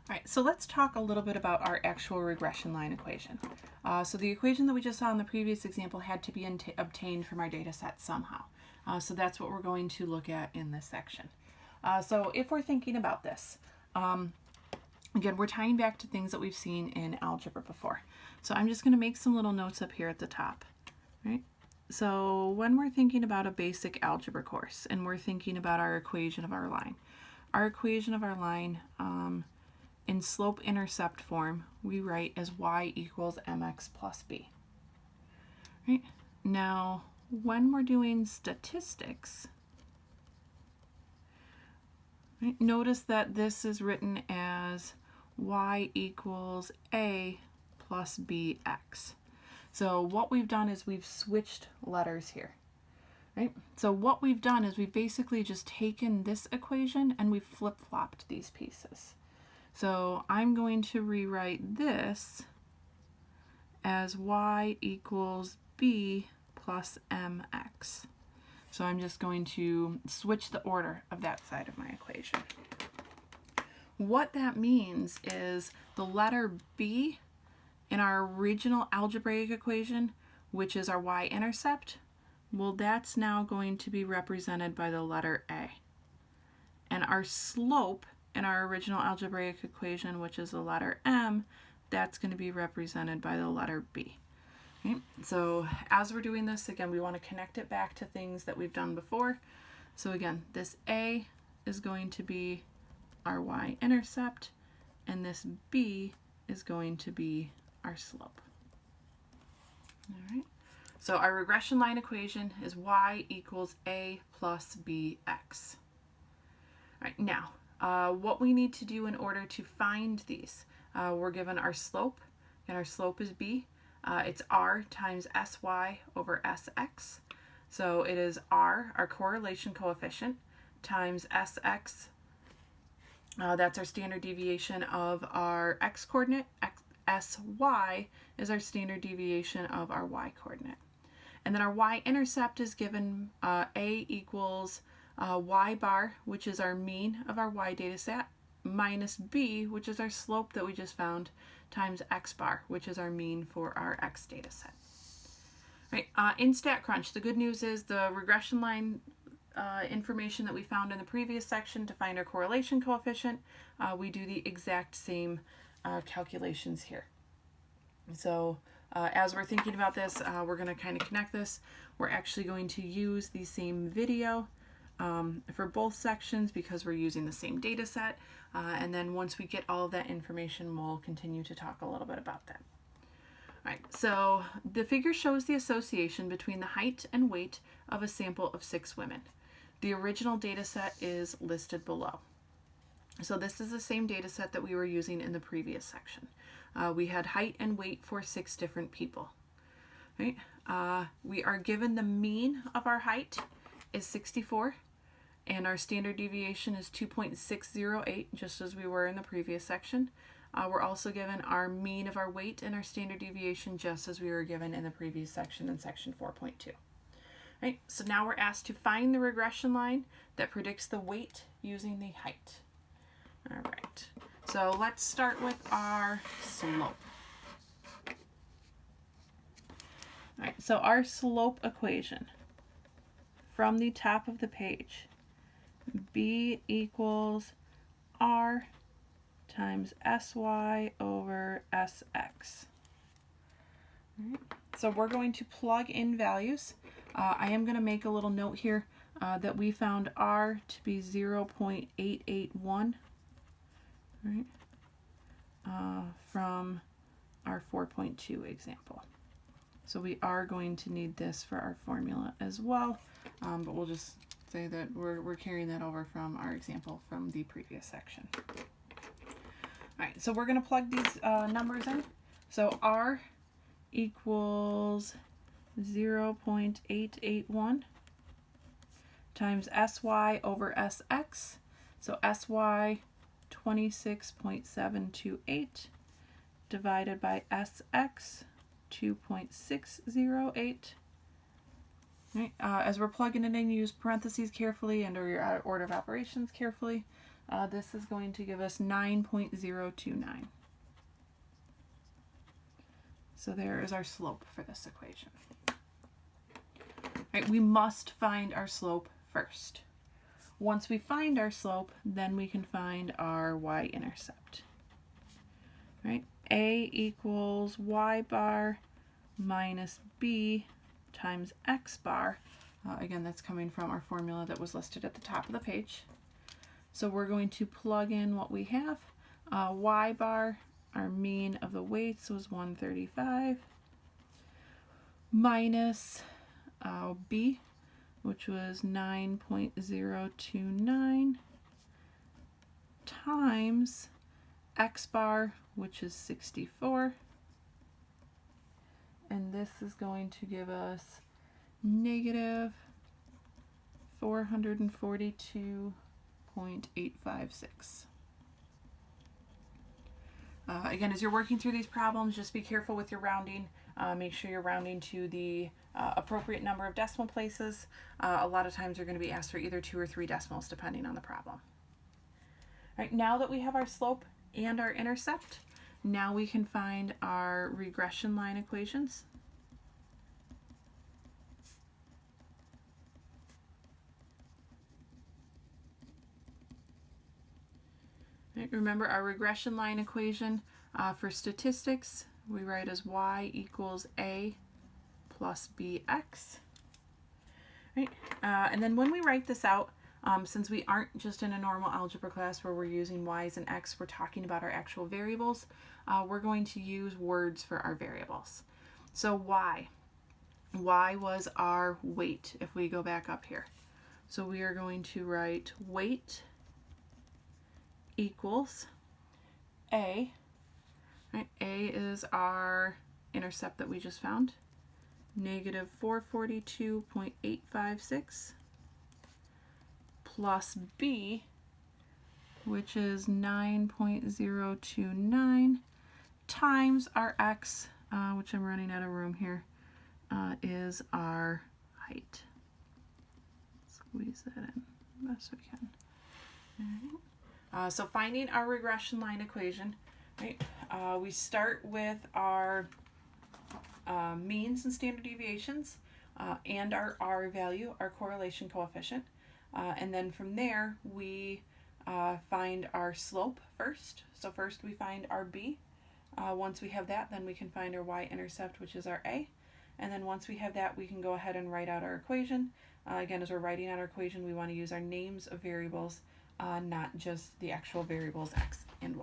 All right, so let's talk a little bit about our actual regression line equation. So the equation that we just saw in the previous example had to be obtained from our data set somehow. So that's what we're going to look at in this section. So if we're thinking about this, again, we're tying back to things that we've seen in algebra before. So I'm just going to make some little notes up here at the top. Right? So when we're thinking about a basic algebra course and we're thinking about our equation of our line in slope-intercept form, we write as y equals mx plus b. Right? Now, when we're doing statistics, right, notice that this is written as y equals a plus bx. So what we've done is we've switched letters here. Right? So what we've done is we've basically just taken this equation and we've flip-flopped these pieces. So I'm going to rewrite this as y equals b plus mx. So I'm just going to switch the order of that side of my equation. What that means is the letter b in our original algebraic equation, which is our y-intercept, well, that's now going to be represented by the letter a. And our slope in our original algebraic equation, which is the letter m, that's going to be represented by the letter b. Okay? So as we're doing this, again, we want to connect it back to things that we've done before. So again, this a is going to be our y-intercept, and this b is going to be our slope. All right. So our regression line equation is y equals a plus bx. All right, now, what we need to do in order to find these, we're given our slope, and our slope is b. It's r times sy over sx. So it is r, our correlation coefficient, times sx, that's our standard deviation of our x-coordinate, sy is our standard deviation of our y-coordinate. And then our y-intercept is given a equals y bar, which is our mean of our y data set, minus b, which is our slope that we just found, times x bar, which is our mean for our x data set. Right, in StatCrunch, the good news is the regression line information that we found in the previous section to find our correlation coefficient, we do the exact same calculations here. So as we're thinking about this, we're going to kind of connect this. We're actually going to use the same video for both sections because we're using the same data set. And then once we get all of that information, we'll continue to talk a little bit about that. All right, so the figure shows the association between the height and weight of a sample of 6 women. The original data set is listed below. So this is the same data set that we were using in the previous section. We had height and weight for 6 different people. Right? We are given the mean of our height is 64, and our standard deviation is 2.608, just as we were in the previous section. We're also given our mean of our weight and our standard deviation, just as we were given in the previous section in section 4.2. Right? So now we're asked to find the regression line that predicts the weight using the height. All right, so let's start with our slope. All right, so our slope equation from the top of the page, b equals r times sy over sx. All right, so we're going to plug in values. I am going to make a little note here that we found r to be 0.881. Right, from our 4.2 example. So we are going to need this for our formula as well, but we'll just say that we're carrying that over from our example from the previous section. All right, so we're going to plug these numbers in. So r equals 0.881 times sy over sx. So sy 26.728 divided by sx 2.608. Right, as we're plugging it in, use parentheses carefully and or your order of operations carefully. this is going to give us 9.029. So there is our slope for this equation. Right, we must find our slope first. Once we find our slope, then we can find our y-intercept. Right? A equals y bar minus b times x bar. Again, that's coming from our formula that was listed at the top of the page. So we're going to plug in what we have. Y bar, our mean of the weights was 135, minus b, which was 9.029, times x bar, which is 64. And this is going to give us negative 442.856. Again, as you're working through these problems, just be careful with your rounding. Make sure you're rounding to the appropriate number of decimal places. A lot of times you're going to be asked for either 2 or 3 decimals depending on the problem. All right, now that we have our slope and our intercept, now we can find our regression line equations. Right, remember our regression line equation for statistics, we write as y equals a plus bx. Right? And then when we write this out, since we aren't just in a normal algebra class where we're using y's and x, we're talking about our actual variables, we're going to use words for our variables. So y was our weight if we go back up here. So we are going to write weight equals a. Right? A is our intercept that we just found, negative 442.856, plus b, which is 9.029, times our x, which I'm running out of room here, is our height. Squeeze that in the best we can. All right. So finding our regression line equation, right? We start with our means and standard deviations and our R value, our correlation coefficient. And then from there, we find our slope first. So first we find our B. Once we have that, then we can find our y-intercept, which is our A. And then once we have that, we can go ahead and write out our equation. Again, as we're writing out our equation, we want to use our names of variables, not just the actual variables x and